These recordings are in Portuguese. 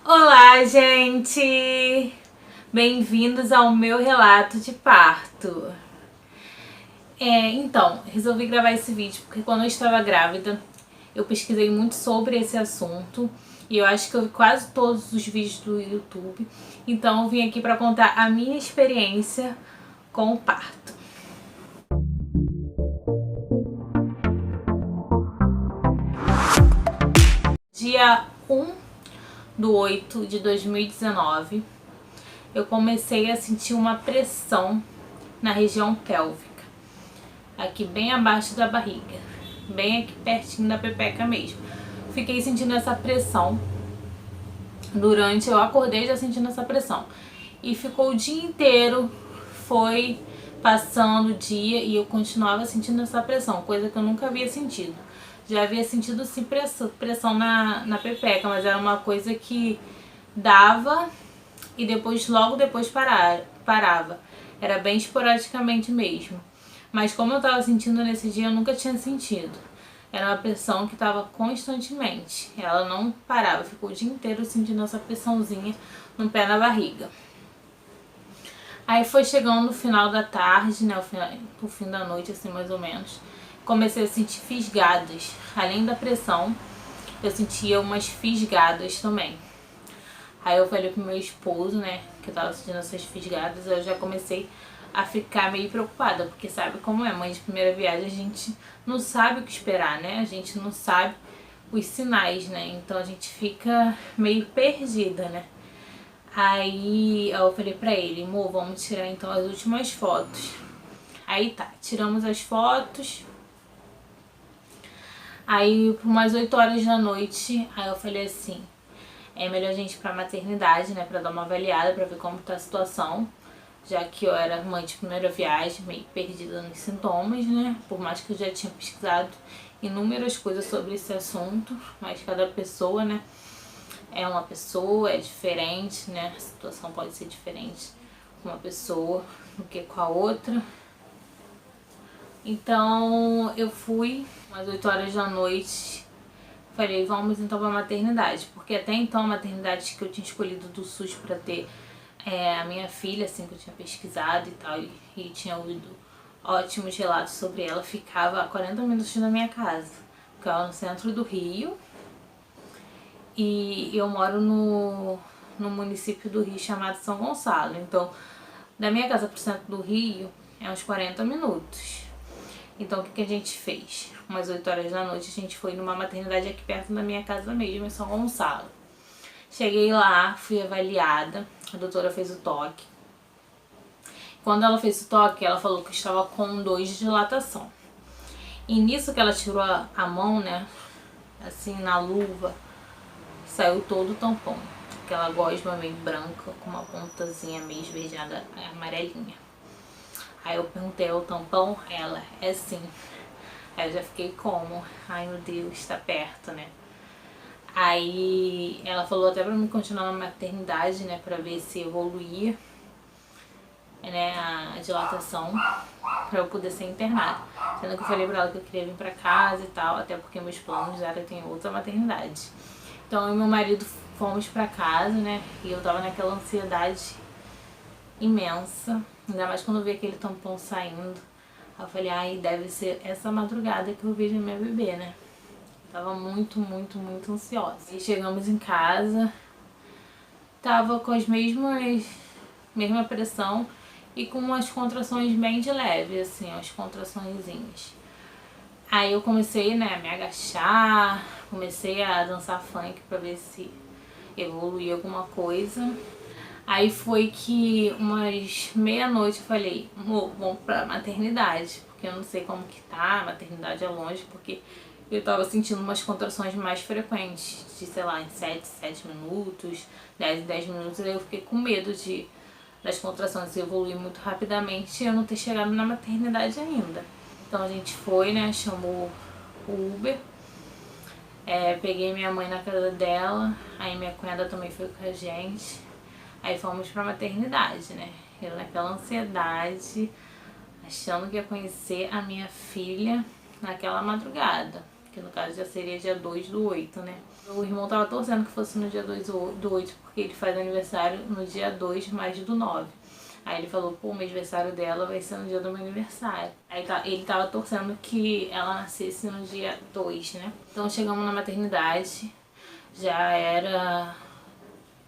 Olá, gente! Bem-vindos ao meu relato de parto. Então, resolvi gravar esse vídeo porque quando eu estava grávida, eu pesquisei muito sobre esse assunto e eu acho que eu vi quase todos os vídeos do YouTube. Então, eu vim aqui para contar a minha experiência com o parto. Dia 1/8/2019, eu comecei a sentir uma pressão na região pélvica, aqui bem abaixo da barriga, bem aqui pertinho da pepeca mesmo. Fiquei sentindo essa pressão eu acordei já sentindo essa pressão e ficou o dia inteiro, foi passando o dia e eu continuava sentindo essa pressão, coisa que eu nunca havia sentido. Já havia sentido sim pressão na pepeca, mas era uma coisa que dava e logo depois parava. Era bem esporadicamente mesmo. Mas como eu tava sentindo nesse dia, eu nunca tinha sentido. Era uma pressão que tava constantemente. Ela não parava, ficou o dia inteiro sentindo essa pressãozinha no pé na barriga. Aí foi chegando no final da tarde, né, o fim da noite, assim, mais ou menos. Comecei a sentir fisgadas. Além da pressão, eu sentia umas fisgadas também. Aí eu falei pro meu esposo, né, que eu tava sentindo essas fisgadas, eu já comecei a ficar meio preocupada, porque sabe como é, mãe de primeira viagem, a gente não sabe o que esperar, né, a gente não sabe os sinais, né, então a gente fica meio perdida, né. Aí eu falei pra ele, amor, vamos tirar então as últimas fotos. Aí tá, tiramos as fotos. Aí por umas 8 horas da noite, aí eu falei assim, é melhor a gente ir pra maternidade, né, pra dar uma avaliada, pra ver como tá a situação. Já que eu era mãe de primeira viagem, meio perdida nos sintomas, né, por mais que eu já tinha pesquisado inúmeras coisas sobre esse assunto, mas cada pessoa, né, é uma pessoa, é diferente, né, a situação pode ser diferente com uma pessoa do que com a outra. Então eu fui às 8 horas da noite, falei, vamos então pra maternidade, porque até então a maternidade que eu tinha escolhido do SUS pra ter a minha filha, assim, que eu tinha pesquisado e tal, e tinha ouvido ótimos relatos sobre ela, ficava a 40 minutos da minha casa, ficava no centro do Rio, e eu moro no município do Rio chamado São Gonçalo, então da minha casa pro centro do Rio é uns 40 minutos. Então o que a gente fez? Umas 8 horas da noite a gente foi numa maternidade aqui perto da minha casa mesmo, em São Gonçalo. Cheguei lá, fui avaliada, a doutora fez o toque. Quando ela fez o toque, ela falou que eu estava com 2 de dilatação. E nisso que ela tirou a mão, né, assim na luva, saiu todo o tampão. Aquela gosma meio branca, com uma pontazinha meio esverdeada, amarelinha. Aí eu perguntei, o tampão? Ela, é sim. Aí eu já fiquei como? Ai meu Deus, tá perto, né? Aí ela falou até pra mim continuar na maternidade, né, pra ver se evoluía, né, a dilatação, pra eu poder ser internada. Sendo que eu falei pra ela que eu queria vir pra casa e tal, até porque meus planos já tem outra maternidade. Então eu e meu marido fomos pra casa, né, e eu tava naquela ansiedade imensa, ainda mais quando eu vi aquele tampão saindo. Aí eu falei, ai, deve ser essa madrugada que eu vejo a minha bebê, né. Tava muito, muito, muito ansiosa. E chegamos em casa, tava com as mesma pressão e com umas contrações bem de leve, assim, umas contraçõezinhas. Aí eu comecei, né, a me agachar, comecei a dançar funk pra ver se evoluía alguma coisa. Aí foi que umas meia-noite eu falei, amor, vamos pra maternidade, porque eu não sei como que tá, a maternidade é longe, porque eu tava sentindo umas contrações mais frequentes, de sei lá, em 7 minutos, 10 em 10 minutos, aí eu fiquei com medo das contrações evoluir muito rapidamente e eu não ter chegado na maternidade ainda. Então a gente foi, né, chamou o Uber, peguei minha mãe na casa dela, aí minha cunhada também foi com a gente, aí fomos pra maternidade, né, eu naquela ansiedade, achando que ia conhecer a minha filha naquela madrugada, que no caso já seria dia 2/8, né. O irmão tava torcendo que fosse no dia 2 do 8, porque ele faz aniversário no dia 2 mais do 9. Aí ele falou, pô, o aniversário dela vai ser no dia do meu aniversário. Aí ele tava torcendo que ela nascesse no dia 2, né? Então chegamos na maternidade, já era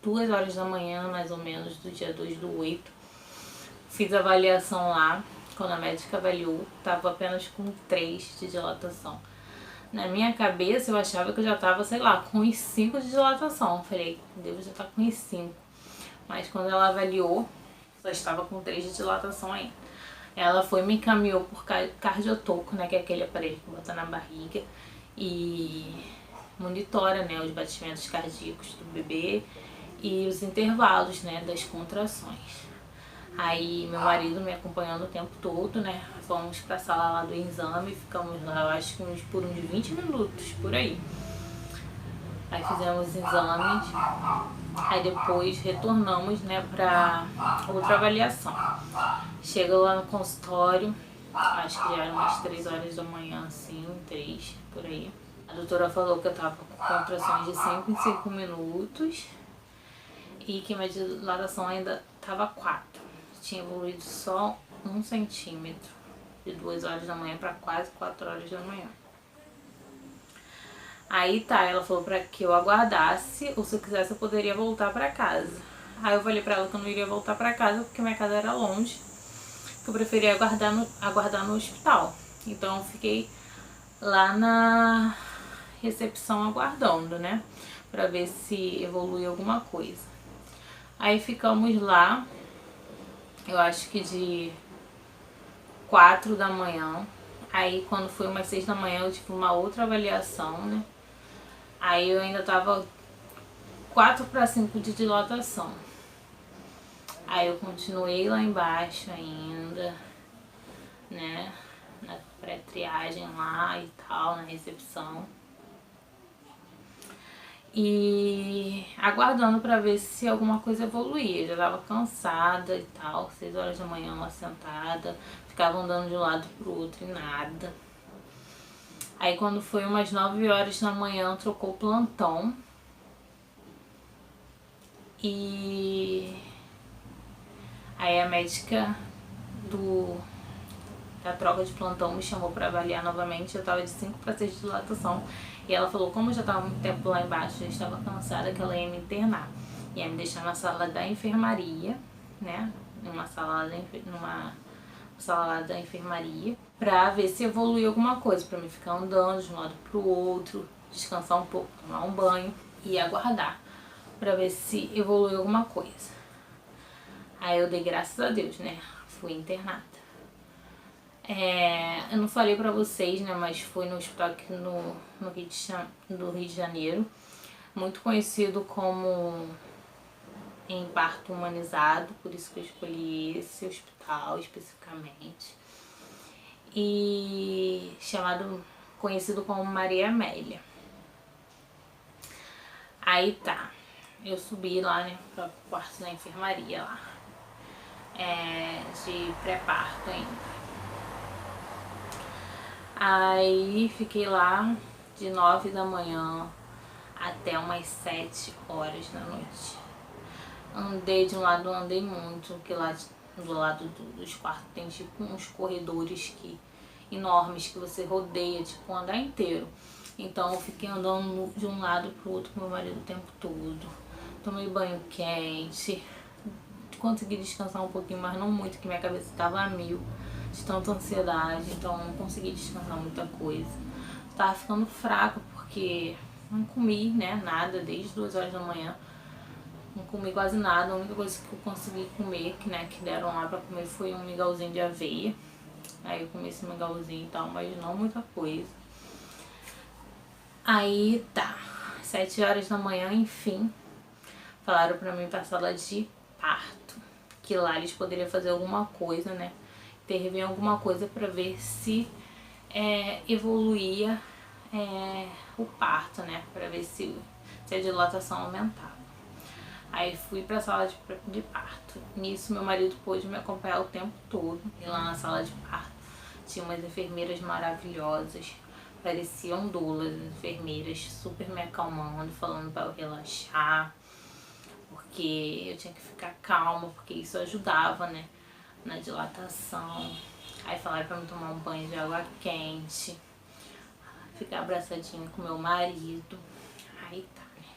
2 horas da manhã, mais ou menos, do dia 2 do 8. Fiz a avaliação lá, quando a médica avaliou, tava apenas com 3 de dilatação. Na minha cabeça eu achava que eu já tava, sei lá, com uns 5 de dilatação. Eu falei, Deus, já tá com uns 5. Mas quando ela avaliou, só estava com 3 de dilatação ainda. Ela foi me encaminhou por cardiotoco, né, que é aquele aparelho que bota na barriga e monitora, né, os batimentos cardíacos do bebê e os intervalos, né, das contrações. Aí meu marido me acompanhando o tempo todo, né, fomos pra sala lá do exame, ficamos lá, eu acho que por uns 20 minutos, por aí. Aí fizemos os exames, aí depois retornamos, né, pra outra avaliação. Chega lá no consultório, acho que já eram umas 3 horas da manhã, assim, 3, por aí. A doutora falou que eu tava com contrações de 5 em 5 minutos e que minha dilatação ainda tava 4. Tinha evoluído só 1 centímetro, de 2 horas da manhã para quase 4 horas da manhã. Aí tá, ela falou pra que eu aguardasse, ou se eu quisesse eu poderia voltar pra casa. Aí eu falei pra ela que eu não iria voltar pra casa porque minha casa era longe, que eu preferia aguardar no hospital. Então eu fiquei lá na recepção aguardando, né, pra ver se evoluía alguma coisa. Aí ficamos lá, eu acho que de 4 da manhã. Aí quando foi umas 6 da manhã eu tive uma outra avaliação, né? Aí eu ainda tava 4 para 5 de dilatação. Aí eu continuei lá embaixo ainda, né? Na pré-triagem lá e tal, na recepção. E aguardando pra ver se alguma coisa evoluía. Eu já tava cansada e tal, 6 horas da manhã lá sentada, ficava andando de um lado pro outro e nada. Aí quando foi umas 9 horas da manhã, trocou o plantão. E aí a médica da troca de plantão me chamou pra avaliar novamente. Eu tava de 5 para 6 de dilatação. E ela falou, como eu já tava muito tempo lá embaixo, eu estava cansada, que ela ia me internar. Ia me deixar na sala da enfermaria, né? Numa sala da enfermaria, pra ver se evoluía alguma coisa, pra me ficar andando de um lado pro outro, descansar um pouco, tomar um banho e aguardar pra ver se evoluía alguma coisa. Aí eu dei graças a Deus, né? Fui internada. Eu não falei pra vocês, né, mas foi no hospital aqui no Rio de Janeiro, muito conhecido como em parto humanizado, por isso que eu escolhi esse hospital especificamente, e conhecido como Maria Amélia. Aí tá, eu subi lá, né, pro quarto da enfermaria lá, de pré-parto ainda. Aí fiquei lá de 9 da manhã até umas 7 horas da noite. Andei de um lado, andei muito, porque lá do lado dos quartos tem tipo uns corredores enormes que você rodeia, tipo um andar inteiro. Então eu fiquei andando de um lado pro outro com meu marido o tempo todo. Tomei banho quente, consegui descansar um pouquinho, mas não muito, que minha cabeça estava a mil de tanta ansiedade, então não consegui descansar muita coisa. Tava ficando fraca porque não comi, né, nada desde 2 horas da manhã. Não comi quase nada, a única coisa que eu consegui comer, que deram lá pra comer, foi um mingauzinho de aveia. Aí eu comi esse mingauzinho e tal, mas não muita coisa. Aí tá, 7 horas da manhã, enfim, falaram pra mim pra sala de parto, que lá eles poderiam fazer alguma coisa, né, intervir em alguma coisa pra ver se evoluía o parto, né, pra ver se a dilatação aumentava. Aí fui pra sala de parto. Nisso meu marido pôde me acompanhar o tempo todo. E lá na sala de parto tinha umas enfermeiras maravilhosas, Pareciam doulas, enfermeiras super me acalmando, falando para eu relaxar, porque eu tinha que ficar calma, porque isso ajudava, né, na dilatação. Aí falaram pra mim tomar um banho de água quente, ficar abraçadinha com meu marido. Aí tá, né?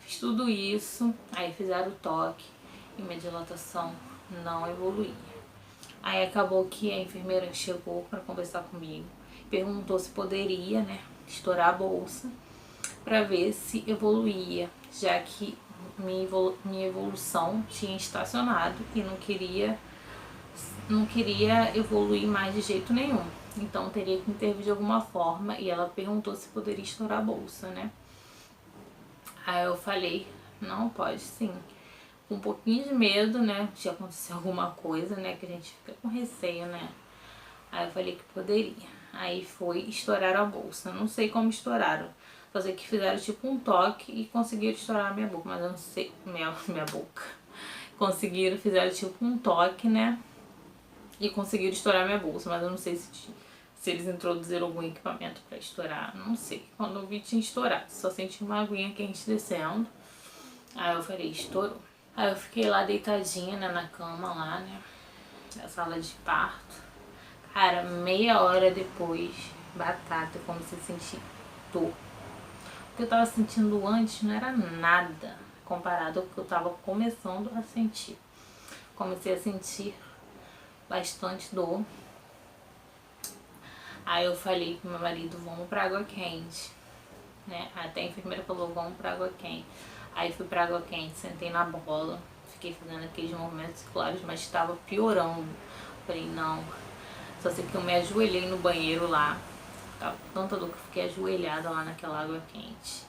Fiz tudo isso, aí fizeram o toque e minha dilatação não evoluía. Aí acabou que a enfermeira chegou pra conversar comigo, perguntou se poderia, né, estourar a bolsa pra ver se evoluía, já que minha evolução tinha estacionado e não queria evoluir mais de jeito nenhum. Então teria que intervir de alguma forma e ela perguntou se poderia estourar a bolsa, né? Aí eu falei, não, pode sim. Com um pouquinho de medo, né? De acontecer alguma coisa, né? Que a gente fica com receio, né? Aí eu falei que poderia. Aí foi estourar a bolsa. Não sei como estouraram. Só sei que fizeram tipo um toque e conseguiram estourar a minha boca. Mas eu não sei. Minha boca. Conseguiram, fizeram tipo um toque, né? E conseguiram estourar minha bolsa. Mas eu não sei se eles introduziram algum equipamento pra estourar. Não sei. Quando eu vi tinha estourado. Só senti uma aguinha quente descendo. Aí eu falei, estourou. Aí eu fiquei lá deitadinha, né, na cama lá, né? Na sala de parto. Cara, meia hora depois, batata, eu comecei a sentir dor. O que eu tava sentindo antes não era nada comparado ao que eu tava começando a sentir. Comecei a sentir bastante dor. Aí eu falei pro meu marido, vamos pra água quente, né? Até a enfermeira falou, vamos pra água quente. Aí fui pra água quente, sentei na bola, fiquei fazendo aqueles movimentos circulares, mas estava piorando. Falei, não. Só sei que eu me ajoelhei no banheiro lá. Tava com tanta dor que eu fiquei ajoelhada lá naquela água quente.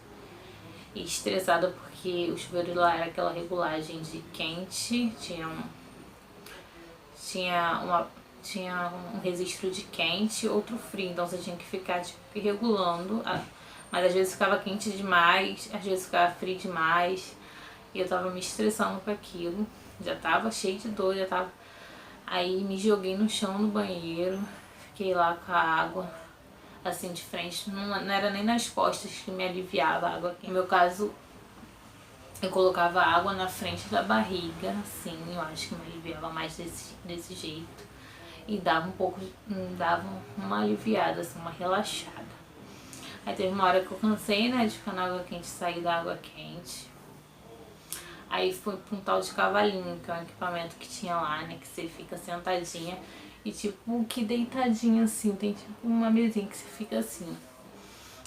E estressada porque o chuveiro lá era aquela regulagem de quente, tinha um registro de quente e outro frio, então você tinha que ficar tipo, regulando. Mas às vezes ficava quente demais, às vezes ficava frio demais. E eu tava me estressando com aquilo. Já tava cheio de dor, já tava. Aí me joguei no chão no banheiro, fiquei lá com a água, assim de frente, não era nem nas costas que me aliviava a água aqui. No meu caso, eu colocava a água na frente da barriga, assim, eu acho que me aliviava mais desse jeito. E dava dava uma aliviada, assim, uma relaxada. Aí teve uma hora que eu cansei, né, de ficar na água quente, sair da água quente. Aí fui pra um tal de cavalinho, que é um equipamento que tinha lá, né, que você fica sentadinha e tipo que deitadinha assim, tem tipo uma mesinha que você fica assim.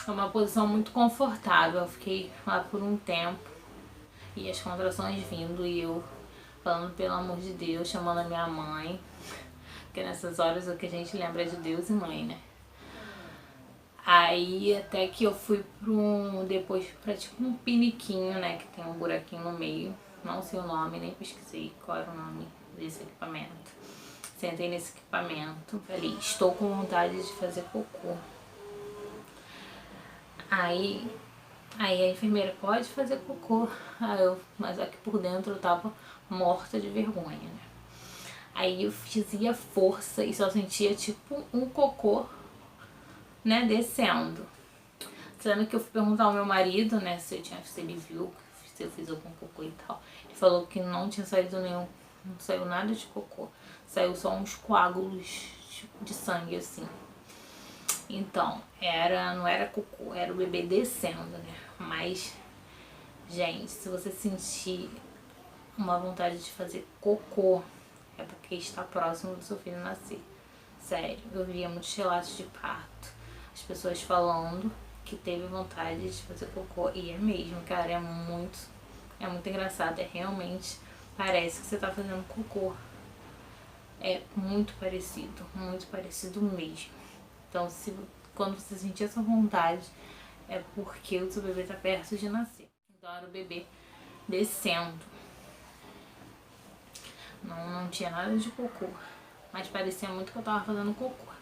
É uma posição muito confortável, eu fiquei lá por um tempo e as contrações vindo e eu falando pelo amor de Deus, chamando a minha mãe, porque nessas horas o que a gente lembra é de Deus e mãe, né. Aí até que eu fui depois pra tipo um piniquinho, né, que tem um buraquinho no meio, não sei o nome, nem pesquisei qual era o nome desse equipamento. Sentei nesse equipamento, falei, estou com vontade de fazer cocô. Aí a enfermeira, pode fazer cocô. Mas aqui por dentro eu tava morta de vergonha, né. Aí eu fazia força e só sentia tipo um cocô, né, descendo. Sendo que eu fui perguntar ao meu marido, né, se ele viu, se eu fiz algum cocô e tal. Ele falou que não tinha saído nenhum, não saiu nada de cocô. Saiu só uns coágulos tipo, de sangue, assim. Então, não era cocô, era o bebê descendo, né. Mas, gente, se você sentir uma vontade de fazer cocô, é porque está próximo do seu filho nascer. Sério, eu via muitos relatos de parto, as pessoas falando que teve vontade de fazer cocô, e é mesmo, cara, é muito engraçado, realmente parece que você tá fazendo cocô. É muito parecido mesmo. Então, quando você sentir essa vontade, é porque o seu bebê tá perto de nascer. Então era o bebê descendo. Não tinha nada de cocô, mas parecia muito que eu tava fazendo cocô.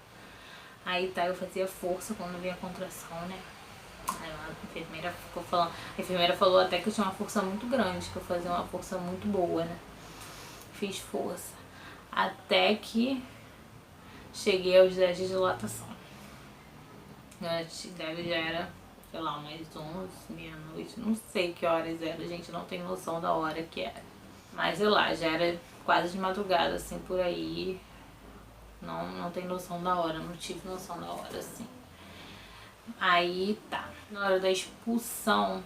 Aí tá, eu fazia força quando vinha a contração, né. Aí a enfermeira ficou falando, a enfermeira falou até que eu tinha uma força muito grande, que eu fazia uma força muito boa, né. Fiz força. Até que cheguei aos 10 de dilatação. Deve já era, sei lá, umas 11, meia-noite, não sei que horas era, gente, não tenho noção da hora que era. Mas sei lá, já era quase de madrugada, assim, por aí. Não tenho noção da hora, não tive noção da hora, assim. Aí tá, na hora da expulsão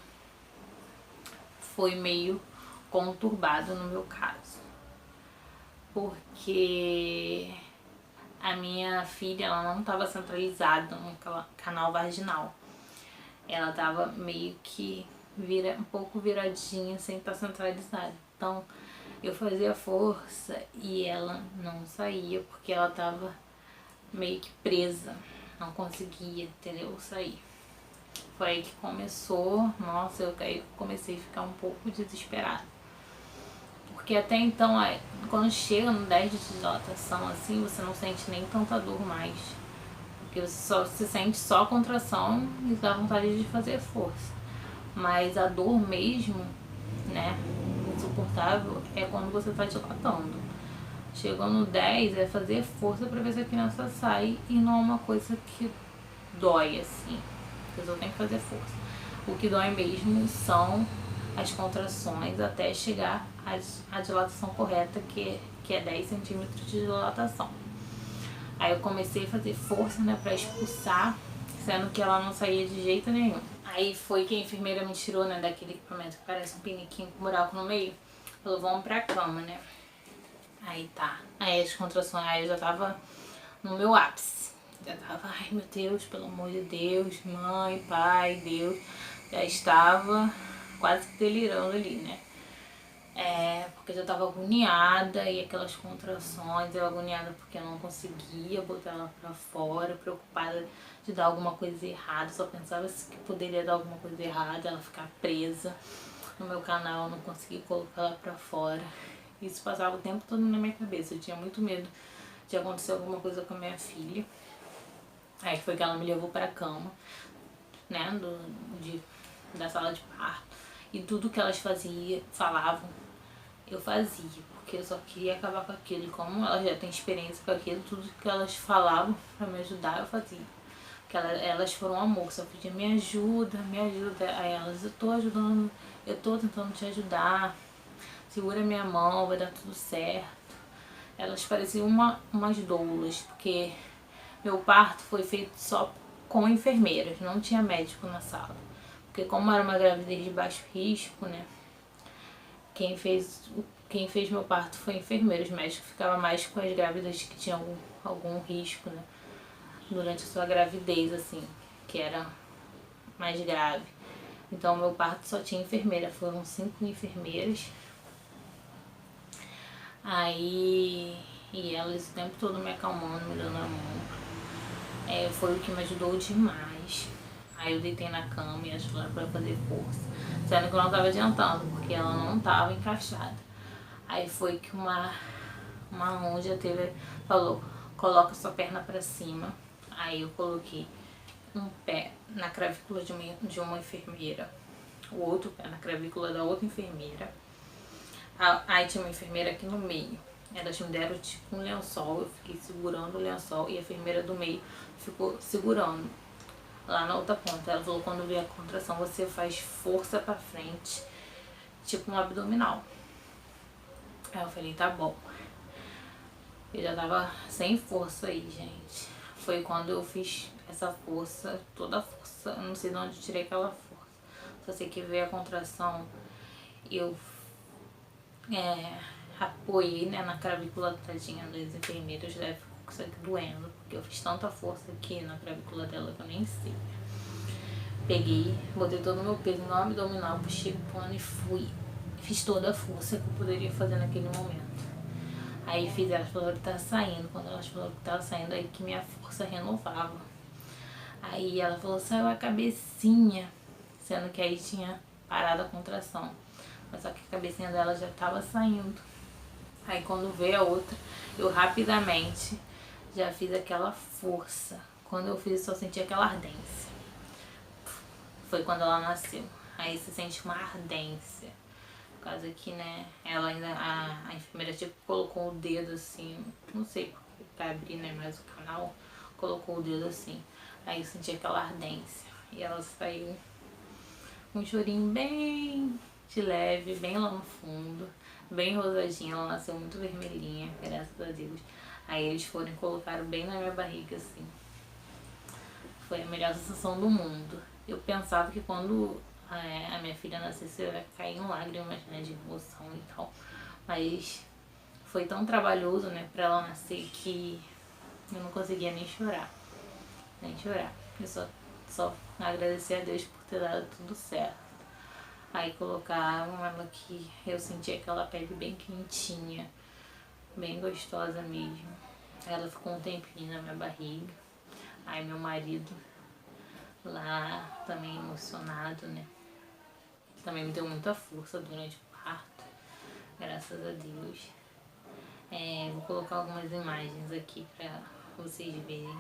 foi meio conturbado no meu caso. Porque a minha filha, ela não estava centralizada no canal vaginal. Ela tava meio que um pouco viradinha sem estar centralizada. Então eu fazia força e ela não saía porque ela tava meio que presa. Não conseguia, entendeu? Sair. Foi aí que começou, nossa, eu comecei a ficar um pouco desesperada. Porque até então, quando chega no 10 de dilatação, assim, você não sente nem tanta dor mais. Porque você só se sente só contração e dá vontade de fazer força. Mas a dor mesmo, né, insuportável, é quando você tá dilatando. Chegou no 10 é fazer força pra ver se a criança sai e não é uma coisa que dói, assim. A pessoa tem que fazer força. O que dói mesmo são as contrações até chegar à dilatação correta, que é 10 centímetros de dilatação. Aí eu comecei a fazer força, né, pra expulsar, sendo que ela não saía de jeito nenhum. Aí foi que a enfermeira me tirou, né, daquele equipamento que parece um piniquinho com buraco no meio. Falou, vamos pra cama, né. Aí tá. Aí as contrações, aí eu já tava no meu ápice. Já tava, ai meu Deus, pelo amor de Deus, mãe, pai, Deus. Já estava quase que delirando ali, né. Porque eu já tava agoniada e aquelas contrações, eu agoniada porque eu não conseguia botar ela pra fora, preocupada de dar alguma coisa errada, só pensava que poderia dar alguma coisa errada, ela ficar presa no meu canal, eu não conseguia colocar ela pra fora. Isso passava o tempo todo na minha cabeça, eu tinha muito medo de acontecer alguma coisa com a minha filha. Aí foi que ela me levou pra cama, né, da sala de parto. E tudo que elas falavam, eu fazia, porque eu só queria acabar com aquilo. E como elas já têm experiência com aquilo, tudo que elas falavam pra me ajudar, eu fazia. Porque elas foram um amor, só pedia me ajuda, me ajuda. Aí elas, eu tô ajudando, eu tô tentando te ajudar, segura minha mão, vai dar tudo certo. Elas pareciam umas doulas, porque meu parto foi feito só com enfermeiras, não tinha médico na sala. Porque como era uma gravidez de baixo risco, né, quem fez meu parto foi enfermeira. Os médicos ficavam mais com as grávidas que tinham algum risco, né, durante a sua gravidez, assim, que era mais grave. Então meu parto só tinha enfermeira, foram 5 enfermeiras. Aí, e elas o tempo todo me acalmando, me dando a mão. Foi o que me ajudou demais. Aí eu deitei na cama e elas falaram pra fazer força. Sendo que eu não tava adiantando, porque ela não tava encaixada. Aí foi que uma monja falou, coloca sua perna pra cima. Aí eu coloquei um pé na cravícula de uma enfermeira, o outro pé na cravícula da outra enfermeira. Aí tinha uma enfermeira aqui no meio. Elas me deram tipo um lençol, eu fiquei segurando o lençol e a enfermeira do meio ficou segurando lá na outra ponta. Ela falou, quando vier a contração você faz força pra frente, tipo um abdominal. Aí eu falei, tá bom. Eu já tava sem força aí, gente. Foi quando eu fiz essa força, toda a força, eu não sei de onde eu tirei aquela força. Só sei que veio a contração, eu apoiei, né, na clavícula tadinha das enfermeiras, deve ficou com isso aqui doendo, porque eu fiz tanta força aqui na clavícula dela que eu nem sei. Peguei, botei todo o meu peso no abdominal, puxei o pano e fui. Fiz toda a força que eu poderia fazer naquele momento. Aí elas falaram que tava saindo. Quando elas falaram que tava saindo, aí que minha força renovava. Aí ela falou, saiu a cabecinha, sendo que aí tinha parado a contração. Mas só que a cabecinha dela já tava saindo. Aí quando veio a outra, eu rapidamente já fiz aquela força. Quando eu fiz, só senti aquela ardência. Foi quando ela nasceu. Aí você sente uma ardência. Por causa que, né, ela ainda, a enfermeira tipo colocou o dedo assim, não sei porque pra abrir, né, mais o canal, colocou o dedo assim. Aí eu senti aquela ardência. E ela saiu com um chorinho bem de leve, bem lá no fundo, bem rosadinha. Ela nasceu muito vermelhinha, graças a Deus. Aí eles foram e colocaram bem na minha barriga, assim. Foi a melhor sensação do mundo. Eu pensava que quando a minha filha nascesse eu ia cair em lágrimas, né, de emoção e tal. Mas foi tão trabalhoso, né, pra ela nascer que eu não conseguia nem chorar. Nem chorar. Eu só agradecer a Deus por ter dado tudo certo. Aí colocaram ela aqui, eu senti aquela pele bem quentinha, bem gostosa mesmo. Ela ficou um tempinho na minha barriga. Aí meu marido lá também emocionado, né? Também me deu muita força durante o parto, graças a Deus. Vou colocar algumas imagens aqui pra vocês verem.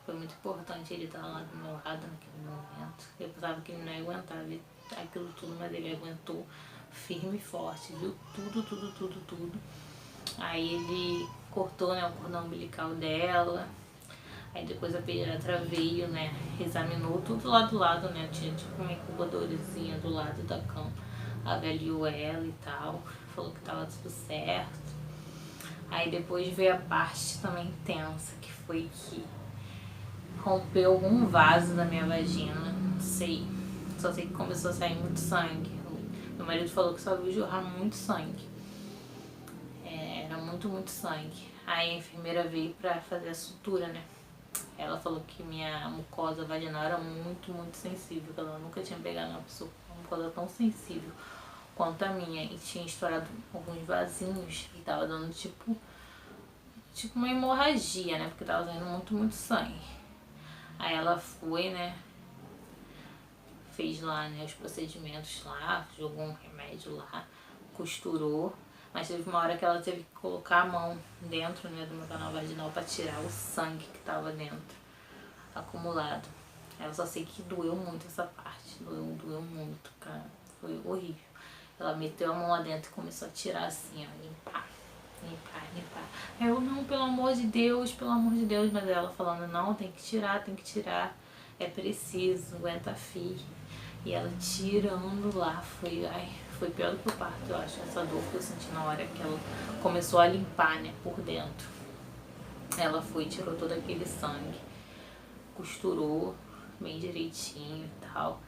Foi muito importante ele estar lá do meu lado naquele momento. Eu pensava que ele não ia aguentar ver aquilo tudo, mas ele aguentou firme e forte, viu tudo. Aí ele cortou, né, o cordão umbilical dela. Aí depois a pediatra veio, né, examinou tudo lá do lado, né, tinha tipo uma incubadorazinha do lado da cama, avaliou ela e tal, falou que tava tudo certo. Aí depois veio a parte também tensa, que foi que rompeu algum vaso da minha vagina, não sei, só sei que começou a sair muito sangue. Meu marido falou que só viu jorrar muito sangue, era muito sangue. Aí a enfermeira veio pra fazer a sutura, né. Ela falou que minha mucosa vaginal era muito sensível, que ela nunca tinha pegado uma pessoa com uma mucosa tão sensível quanto a minha. E tinha estourado alguns vasinhos e tava dando tipo uma hemorragia, né? Porque tava saindo muito sangue. Aí ela foi, né? Fez lá, né, os procedimentos lá, jogou um remédio lá, costurou. Mas teve uma hora que ela teve que colocar a mão dentro, né, do meu canal vaginal pra tirar o sangue que tava dentro, acumulado. Eu só sei que doeu muito essa parte, doeu muito, cara, foi horrível. Ela meteu a mão lá dentro e começou a tirar assim, ó, limpar. Eu, não, pelo amor de Deus, mas ela falando, não, tem que tirar, é preciso, aguenta firme. E ela tirando lá, foi pior do que o parto, eu acho, essa dor que eu senti na hora que ela começou a limpar, né, por dentro. Ela foi, tirou todo aquele sangue, costurou bem direitinho e tal.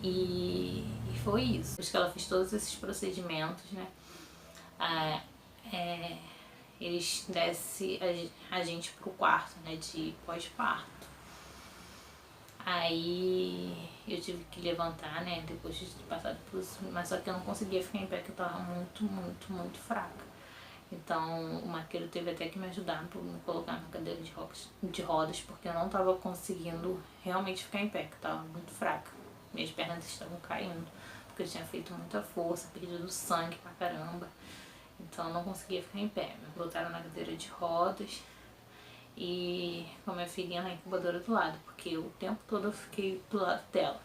E foi isso. Depois que ela fez todos esses procedimentos, né, eles descem a gente pro quarto, né, de pós-parto. Aí eu tive que levantar, né, depois de passar por isso, mas só que eu não conseguia ficar em pé, porque eu tava muito fraca. Então o Marqueiro teve até que me ajudar pra me colocar na cadeira de rodas, porque eu não tava conseguindo realmente ficar em pé, porque eu tava muito fraca. Minhas pernas estavam caindo, porque eu tinha feito muita força, perdido sangue pra caramba. Então eu não conseguia ficar em pé. Me botaram na cadeira de rodas e com a minha filhinha na incubadora do lado, porque o tempo todo eu fiquei do lado dela.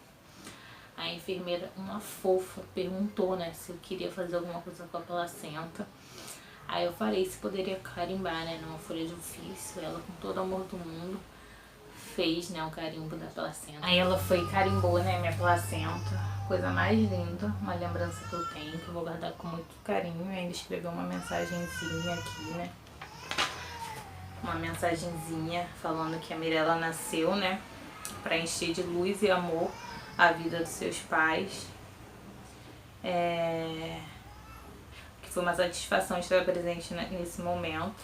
A enfermeira, uma fofa, perguntou, né, se eu queria fazer alguma coisa com a placenta. Aí eu falei se poderia carimbar, né, numa folha de ofício. Ela, com todo o amor do mundo, fez, né, um carimbo da placenta. Aí ela foi e carimbou, né, minha placenta. Coisa mais linda, uma lembrança que eu tenho, que eu vou guardar com muito carinho. E ainda escreveu uma mensagenzinha aqui, né. Uma mensagenzinha falando que a Mirella nasceu, né, pra encher de luz e amor a vida dos seus pais. Que foi uma satisfação estar presente nesse momento.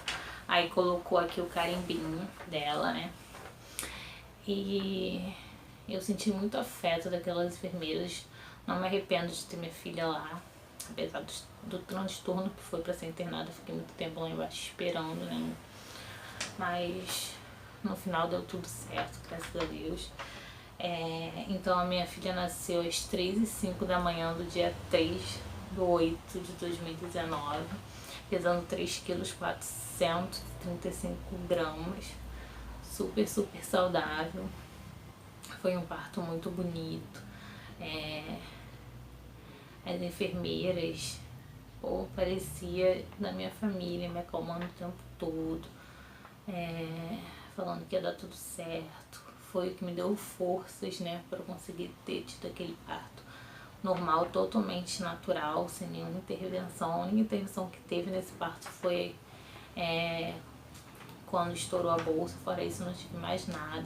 Aí colocou aqui o carimbinho dela, né. E eu senti muito afeto daquelas enfermeiras. Não me arrependo de ter minha filha lá, apesar do transtorno que foi pra ser internada. Fiquei muito tempo lá embaixo esperando, né. Mas no final deu tudo certo, graças a Deus. Então a minha filha nasceu às 3h05 da manhã do dia 3/8/2019, pesando 3,435 kg, super saudável. Foi um parto muito bonito. As enfermeiras, parecia da minha família, me acalmando o tempo todo, falando que ia dar tudo certo, foi o que me deu forças, né, para conseguir ter tido aquele parto normal, totalmente natural, sem nenhuma intervenção. A única intervenção que teve nesse parto foi quando estourou a bolsa. Fora isso, não tive mais nada.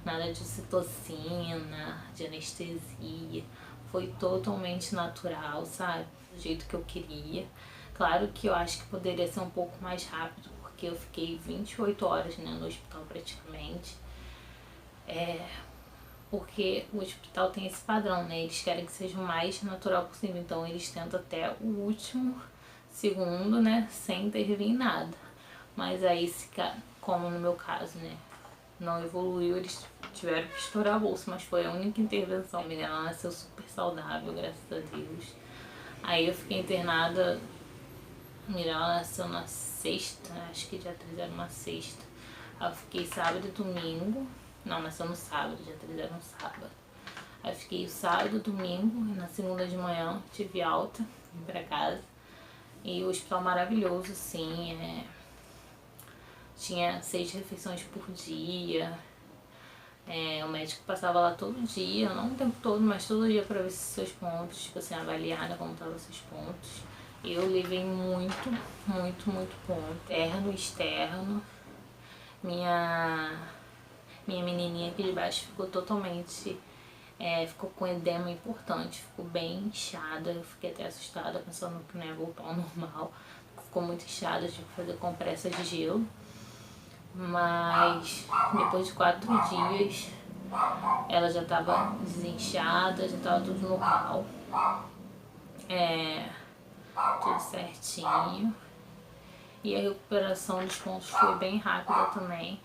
Nada de ocitocina, de anestesia. Foi totalmente natural, sabe? Do jeito que eu queria. Claro que eu acho que poderia ser um pouco mais rápido, porque eu fiquei 28 horas, né, no hospital praticamente. Porque o hospital tem esse padrão, né? Eles querem que seja o mais natural possível. Então eles tentam até o último segundo, né? Sem intervir em nada. Mas aí, como no meu caso, né? Não evoluiu, eles tiveram que estourar a bolsa. Mas foi a única intervenção. A menina, ela nasceu super saudável, graças a Deus. Aí eu fiquei internada. A menina, ela nasceu na sexta, acho que dia 3 era uma sexta. Aí eu fiquei sábado e domingo. Não, nasceu no sábado, dia 3 era um sábado. Aí eu fiquei o sábado, domingo, e na segunda de manhã tive alta, vim pra casa. E o hospital maravilhoso, assim, tinha 6 refeições por dia. O médico passava lá todo dia, não o tempo todo, mas todo dia pra ver se seus pontos, tipo assim, avaliar, né, como estavam seus pontos. Eu levei muito, muito, muito ponto, interno e externo. Minha menininha aqui de baixo ficou totalmente, ficou com edema importante, ficou bem inchada. Eu fiquei até assustada, pensando que não ia voltar ao normal. Ficou muito inchada, tive que fazer compressa de gelo. Mas depois de 4 dias ela já estava desinchada, já estava tudo normal. Tudo certinho. E a recuperação dos pontos foi bem rápida também.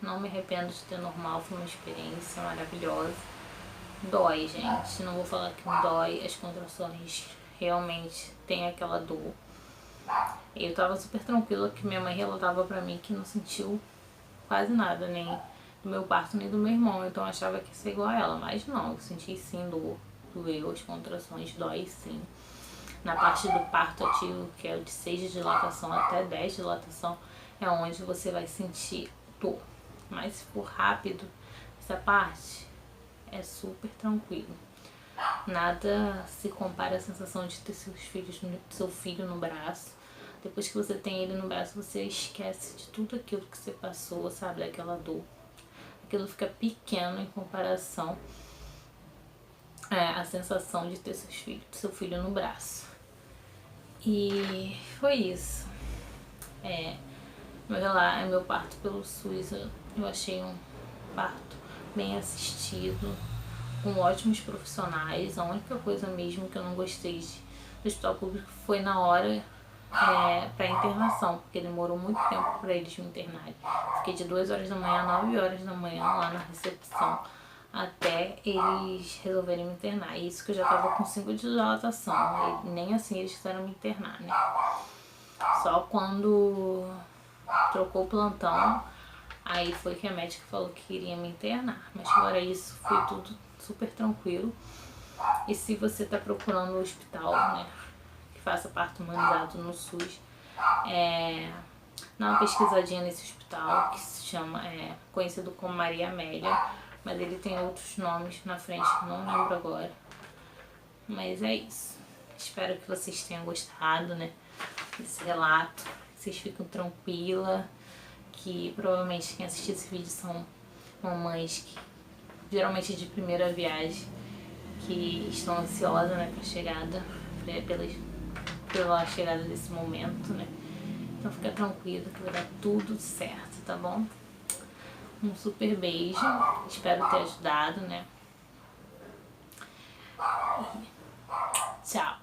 Não me arrependo de ter normal, foi uma experiência maravilhosa. Dói, gente, não vou falar que não dói, as contrações realmente tem aquela dor. Eu tava super tranquila, que minha mãe relatava pra mim que não sentiu quase nada, nem do meu parto, nem do meu irmão. Então eu achava que ia ser igual a ela, mas não, eu senti sim dor, doeu, as contrações, dói sim. Na parte do parto ativo, que é o de 6 de dilatação até 10 de dilatação, é onde você vai sentir dor. Mas se for rápido, essa parte é super tranquilo. Nada se compara à sensação de ter seu filho no braço. Depois que você tem ele no braço, você esquece de tudo aquilo que você passou, sabe? Daquela dor. Aquilo fica pequeno em comparação à sensação de ter seu filho no braço. E foi isso. Meu parto pelo SUS, eu achei um parto bem assistido, com ótimos profissionais. A única coisa mesmo que eu não gostei do hospital público foi na hora pra internação, porque demorou muito tempo pra eles me internarem. Fiquei de 2 horas da manhã a 9 horas da manhã lá na recepção, até eles resolverem me internar. E isso que eu já tava com 5 de dilatação, e nem assim eles quiseram me internar, né? Só quando trocou o plantão, aí foi que a médica falou que queria me internar. Mas fora isso, foi tudo super tranquilo. E se você tá procurando um hospital, né, que faça parto humanizado no SUS, dá uma pesquisadinha nesse hospital, que se chama, conhecido como Maria Amélia, mas ele tem outros nomes na frente que não lembro agora. Mas é isso. Espero que vocês tenham gostado, né, desse relato. Vocês ficam tranquila, que provavelmente quem assistir esse vídeo são mamães que geralmente de primeira viagem, que estão ansiosas, né, pela chegada desse momento, né. Então fica tranquila que vai dar tudo certo, tá bom? Um super beijo, espero ter ajudado, né. Tchau!